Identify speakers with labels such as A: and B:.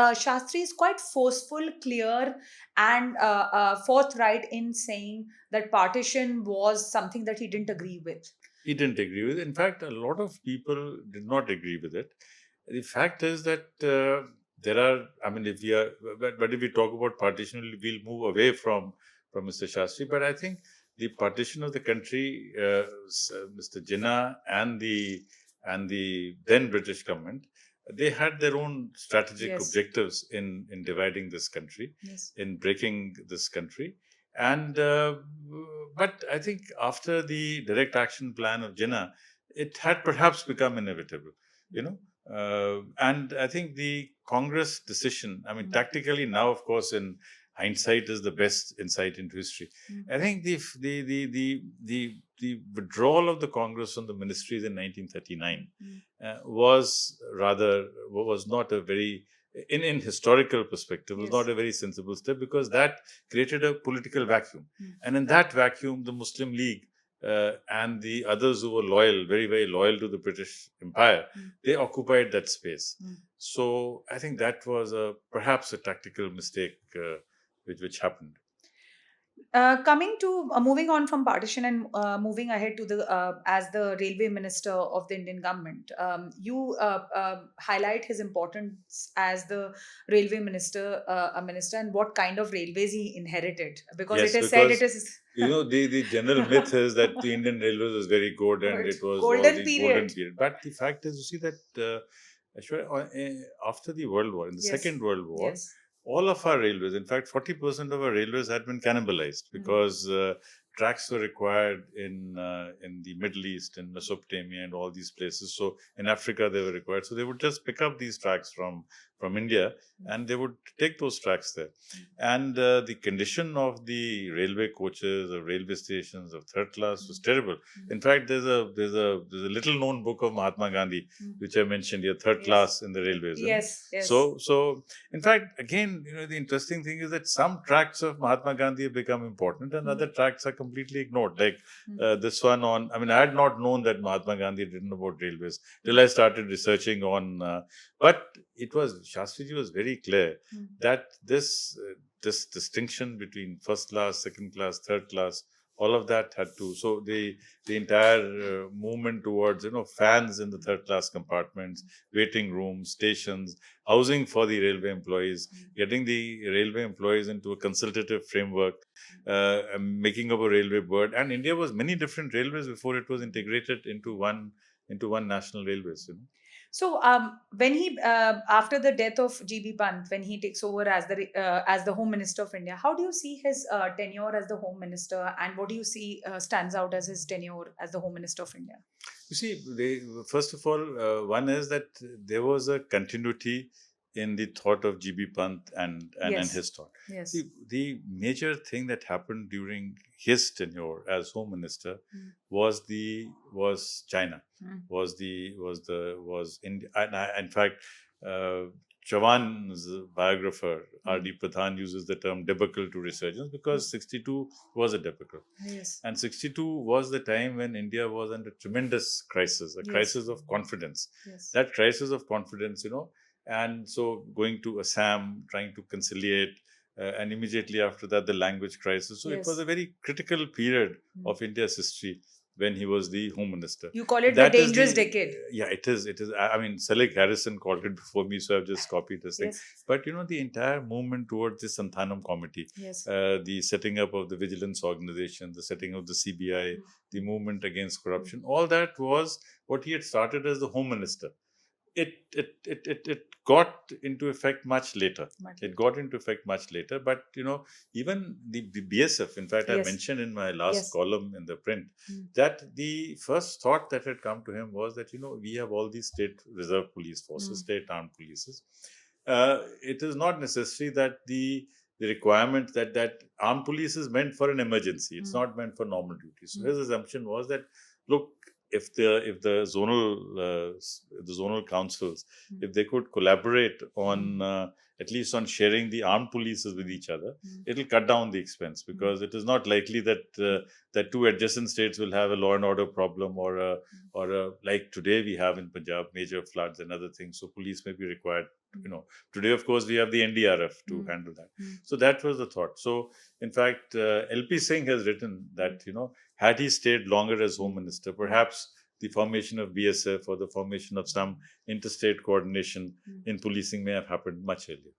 A: Shastri is quite forceful, clear, and forthright in saying that partition was something that he didn't agree with.
B: He didn't agree with it. In fact, a lot of people did not agree with it. The fact is that there are, I mean, if we are, but if we talk about partition, we'll move away from Mr. Shastri. But I think the partition of the country, Mr. Jinnah and the then British government, they had their own strategic
A: Yes.
B: objectives in dividing this country,
A: Yes.
B: in breaking this country. And but I think after the direct action plan of Jinnah, it had perhaps become inevitable, you know. And I think the Congress decision, I mean, tactically now, of course, in hindsight is the best insight into history. I think the withdrawal of the Congress from the ministries in 1939 was not a very in historical perspective was
A: Yes.
B: not a very sensible step, because that created a political vacuum. And in that vacuum, the Muslim League and the others who were loyal, very, very loyal to the British Empire, they occupied that space. So I think that was perhaps a tactical mistake which happened.
A: Coming to moving on from partition and moving ahead to the as the railway minister of the Indian government, you highlight his importance as the railway minister, a minister, and what kind of railways he inherited, because it
B: Yes,
A: is said it
B: because
A: is
B: the general myth is that the Indian Railways was very good and it was all
A: golden
B: the golden
A: period.
B: period. But the fact is, you see that Aishwarya, after the World War, in the
A: Yes.
B: Second World War,
A: Yes.
B: all of our railways, in fact, 40% of our railways had been cannibalized because tracks were required in the Middle East, in Mesopotamia, and all these places. So in Africa, they were required. So they would just pick up these tracks from India, and they would take those tracks there. And the condition of the railway coaches or railway stations of third class was terrible. In fact, there's a little known book of Mahatma Gandhi, which I mentioned here, third
A: Yes.
B: class in the railways.
A: Yes. Yes.
B: So in fact, again, the interesting thing is that some tracts of Mahatma Gandhi have become important and other tracts are completely ignored. Like this one on, I mean, I had not known that Mahatma Gandhi had written about railways till I started researching on, but it was, Shastriji was very clear that this distinction between first class, second class, third class, all of that had to. So the entire movement towards fans in the third class compartments, waiting rooms, stations, housing for the railway employees, getting the railway employees into a consultative framework, and making up a railway board. And India was many different railways before it was integrated into one national railways.
A: So, when he after the death of GB Pant, when he takes over as the Home Minister of India, how do you see his tenure as the Home Minister, and what do you see stands out as his tenure as the Home Minister of India?
B: You see, first of all, one is that there was a continuity in the thought of GB Pant and his thought.
A: Yes.
B: See, the major thing that happened during his tenure as Home Minister was China, was India. And in fact, uh, Chavan's biographer R.D. Pradhan uses the term debacle to resurgence because 62 was a debacle.
A: Yes.
B: And 62 was the time when India was under tremendous crisis, a crisis of confidence.
A: Yes.
B: That crisis of confidence, and so going to Assam, trying to conciliate, and immediately after that, the language crisis. So it was a very critical period of India's history when he was the Home Minister.
A: You call it
B: That
A: the
B: is
A: dangerous decade.
B: Yeah, it is. It is. I mean, Selig Harrison called it before me, so I've just copied this thing.
A: Yes.
B: But the entire movement towards the Santhanam Committee,
A: Yes.
B: the setting up of the vigilance organization, the setting of the CBI, the movement against corruption, all that was what he had started as the Home Minister. It got into effect much later. It got into effect much later. But even the BSF, in fact, I mentioned in my last column in the print that the first thought that had come to him was that we have all these state reserve police forces, state armed polices. It is not necessary that the requirement that armed police is meant for an emergency. It's not meant for normal duty. So his assumption was that, look, if the zonal councils, if they could collaborate on at least on sharing the armed polices with each other, it'll cut down the expense, because it is not likely that two adjacent states will have a law and order problem, or like today we have in Punjab, major floods and other things. So police may be required Today, of course, we have the NDRF to handle that. So that was the thought. So, in fact, LP Singh has written that, had he stayed longer as Home Minister, perhaps the formation of BSF or the formation of some interstate coordination in policing may have happened much earlier.